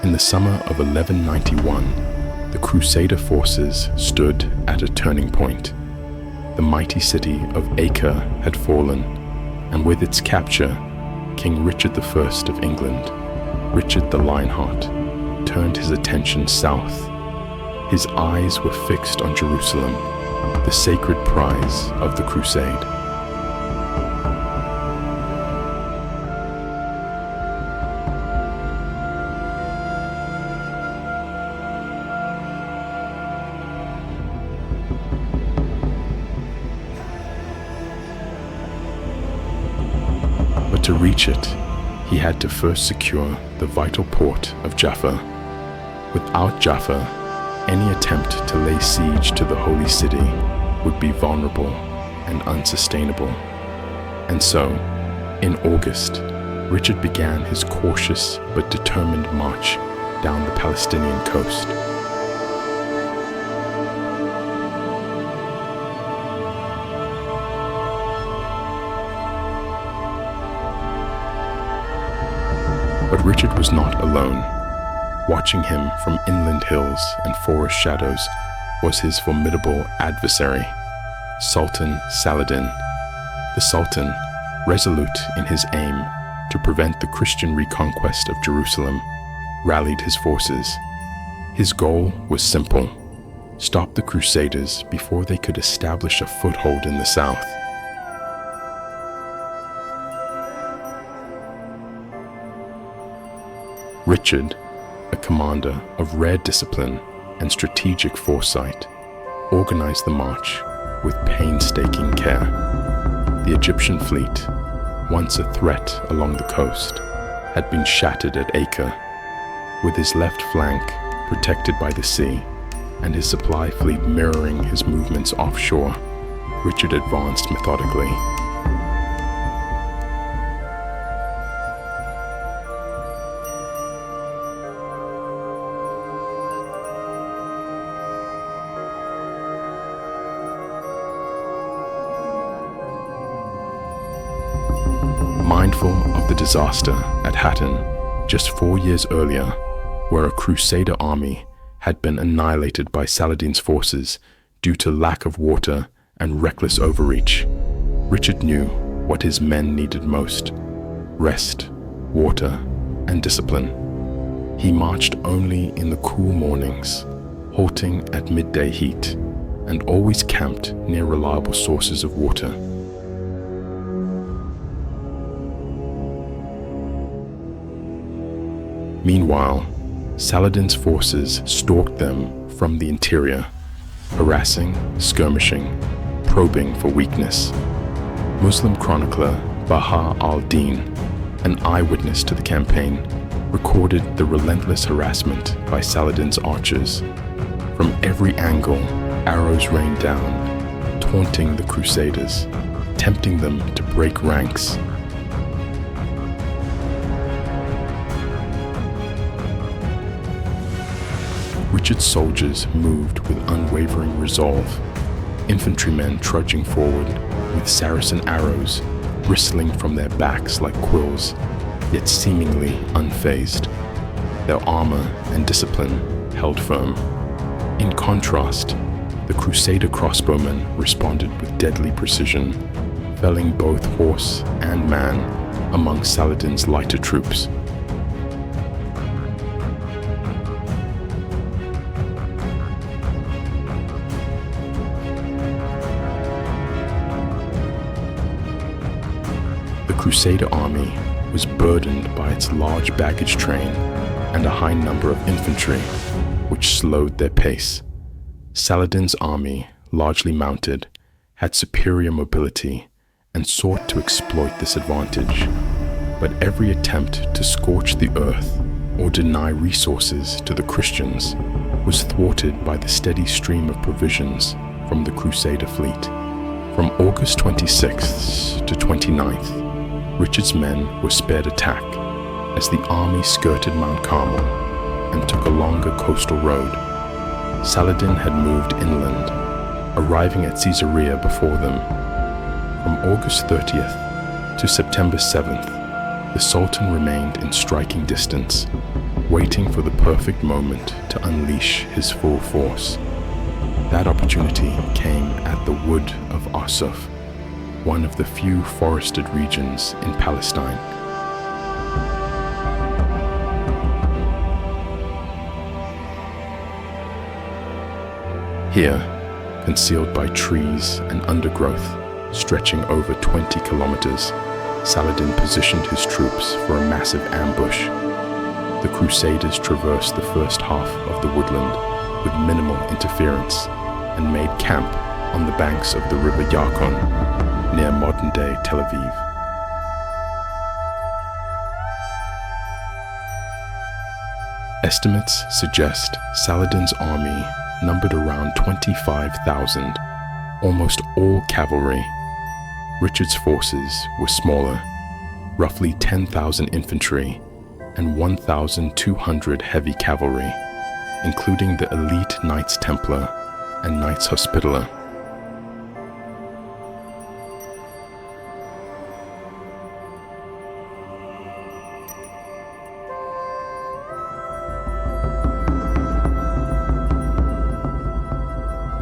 In the summer of 1191, the Crusader forces stood at a turning point. The mighty city of Acre had fallen, and with its capture, King Richard I of England, Richard the Lionheart, turned his attention south. His eyes were fixed on Jerusalem, the sacred prize of the Crusade. But to reach it, he had to first secure the vital port of Jaffa. Without Jaffa, any attempt to lay siege to the holy city would be vulnerable and unsustainable. And so, in August, Richard began his cautious but determined march down the Palestinian coast. But Richard was not alone. Watching him from inland hills and forest shadows was his formidable adversary, Sultan Saladin. The Sultan, resolute in his aim to prevent the Christian reconquest of Jerusalem, rallied his forces. His goal was simple: stop the Crusaders before they could establish a foothold in the south. Richard, a commander of rare discipline and strategic foresight, organized the march with painstaking care. The Egyptian fleet, once a threat along the coast, had been shattered at Acre. With his left flank protected by the sea and his supply fleet mirroring his movements offshore, Richard advanced methodically. Mindful of the disaster at Hattin just 4 years earlier, where a Crusader army had been annihilated by Saladin's forces due to lack of water and reckless overreach, Richard knew what his men needed most: rest, water, and discipline. He marched only in the cool mornings, halting at midday heat, and always camped near reliable sources of water. Meanwhile, Saladin's forces stalked them from the interior, harassing, skirmishing, probing for weakness. Muslim chronicler Baha al-Din, an eyewitness to the campaign, recorded the relentless harassment by Saladin's archers. From every angle, arrows rained down, taunting the Crusaders, tempting them to break ranks. Richard's soldiers moved with unwavering resolve, infantrymen trudging forward with Saracen arrows bristling from their backs like quills, yet seemingly unfazed. Their armor and discipline held firm. In contrast, the Crusader crossbowmen responded with deadly precision, felling both horse and man among Saladin's lighter troops. The Crusader army was burdened by its large baggage train and a high number of infantry, which slowed their pace. Saladin's army, largely mounted, had superior mobility and sought to exploit this advantage. But every attempt to scorch the earth or deny resources to the Christians was thwarted by the steady stream of provisions from the Crusader fleet. From August 26th to 29th, Richard's men were spared attack as the army skirted Mount Carmel and took a longer coastal road. Saladin had moved inland, arriving at Caesarea before them. From August 30th to September 7th, The Sultan remained in striking distance, waiting for the perfect moment to unleash his full force. That opportunity came at the Wood of Arsuf, one of the few forested regions in Palestine. Here, concealed by trees and undergrowth stretching over 20 kilometers, Saladin positioned his troops for a massive ambush. The Crusaders traversed the first half of the woodland with minimal interference and made camp on the banks of the river Yarkon, near modern-day Tel Aviv. Estimates suggest Saladin's army numbered around 25,000, almost all cavalry. Richard's forces were smaller, roughly 10,000 infantry and 1,200 heavy cavalry, including the elite Knights Templar and Knights Hospitaller.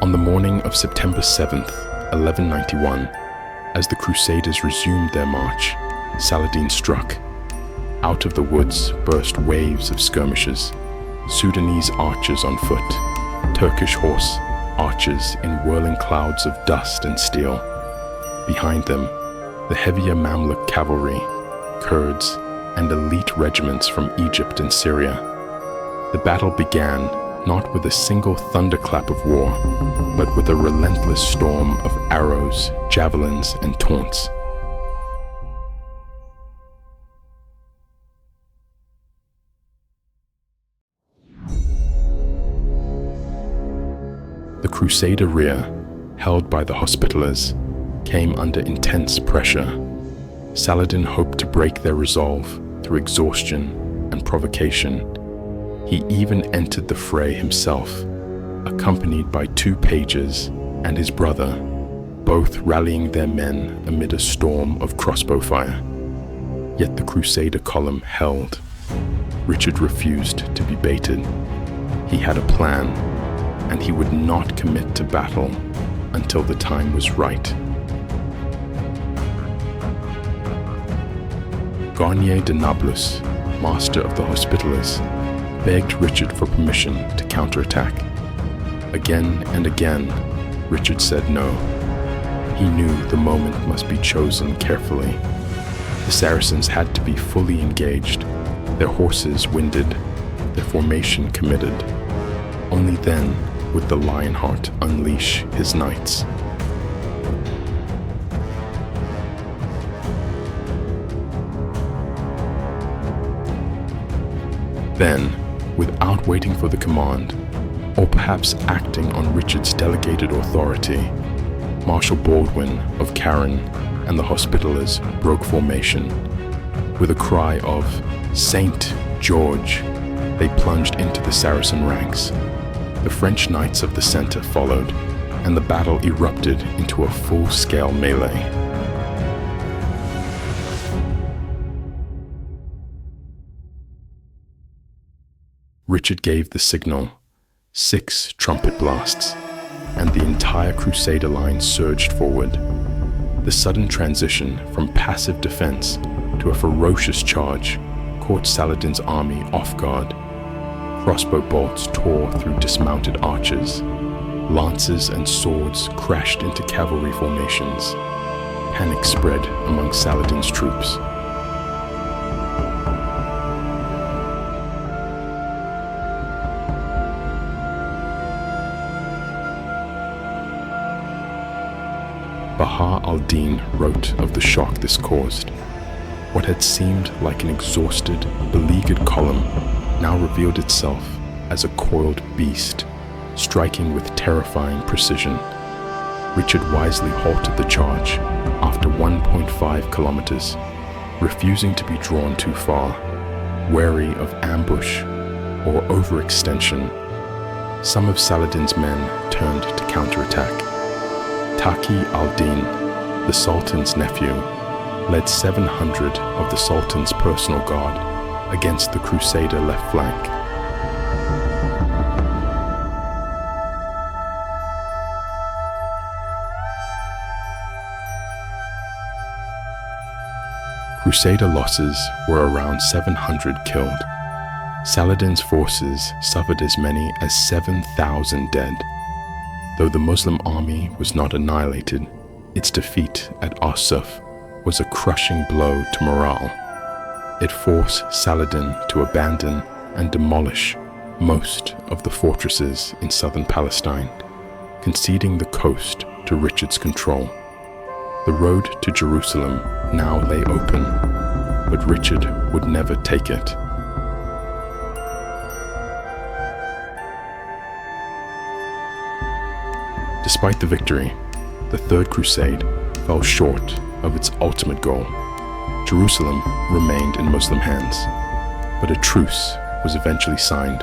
On the morning of September 7th, 1191, as the Crusaders resumed their march, Saladin struck. Out of the woods burst waves of skirmishers, Sudanese archers on foot, Turkish horse archers in whirling clouds of dust and steel. Behind them, the heavier Mamluk cavalry, Kurds, and elite regiments from Egypt and Syria. The battle began not with a single thunderclap of war, but with a relentless storm of arrows, javelins, and taunts. The Crusader rear, held by the Hospitallers, came under intense pressure. Saladin hoped to break their resolve through exhaustion and provocation. He even entered the fray himself, accompanied by 2 pages and his brother, both rallying their men amid a storm of crossbow fire. Yet the Crusader column held. Richard refused to be baited. He had a plan, and he would not commit to battle until the time was right. Garnier de Nablus, master of the Hospitallers, begged Richard for permission to counterattack. Again and again, Richard said no. He knew the moment must be chosen carefully. The Saracens had to be fully engaged, their horses winded, their formation committed. Only then would the Lionheart unleash his knights. Then, without waiting for the command, or perhaps acting on Richard's delegated authority, Marshal Baldwin of Karen and the Hospitallers broke formation. With a cry of "Saint George," they plunged into the Saracen ranks. The French knights of the center followed, and the battle erupted into a full-scale melee. Richard gave the signal, 6 trumpet blasts, and the entire Crusader line surged forward. The sudden transition from passive defense to a ferocious charge caught Saladin's army off guard. Crossbow bolts tore through dismounted archers. Lances and swords crashed into cavalry formations. Panic spread among Saladin's troops. Bahar al-Din wrote of the shock this caused. What had seemed like an exhausted, beleaguered column now revealed itself as a coiled beast, striking with terrifying precision. Richard wisely halted the charge after 1.5 kilometers, refusing to be drawn too far, wary of ambush or overextension. Some of Saladin's men turned to counterattack. Taqi al-Din, the Sultan's nephew, led 700 of the Sultan's personal guard against the Crusader left flank. Crusader losses were around 700 killed. Saladin's forces suffered as many as 7,000 dead. Though the Muslim army was not annihilated, its defeat at Arsuf was a crushing blow to morale. It forced Saladin to abandon and demolish most of the fortresses in southern Palestine, conceding the coast to Richard's control. The road to Jerusalem now lay open, but Richard would never take it. Despite the victory, the Third Crusade fell short of its ultimate goal. Jerusalem remained in Muslim hands, but a truce was eventually signed,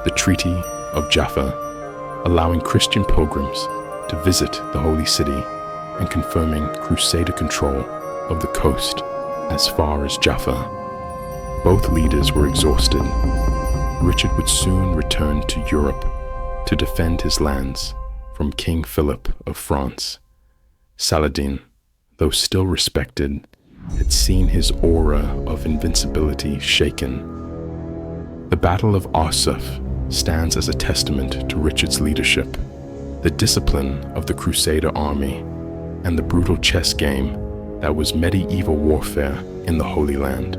the Treaty of Jaffa, allowing Christian pilgrims to visit the Holy City and confirming Crusader control of the coast as far as Jaffa. Both leaders were exhausted. Richard would soon return to Europe to defend his lands from King Philip of France. Saladin, though still respected, had seen his aura of invincibility shaken. The Battle of Arsuf stands as a testament to Richard's leadership, the discipline of the Crusader army, and the brutal chess game that was medieval warfare in the Holy Land.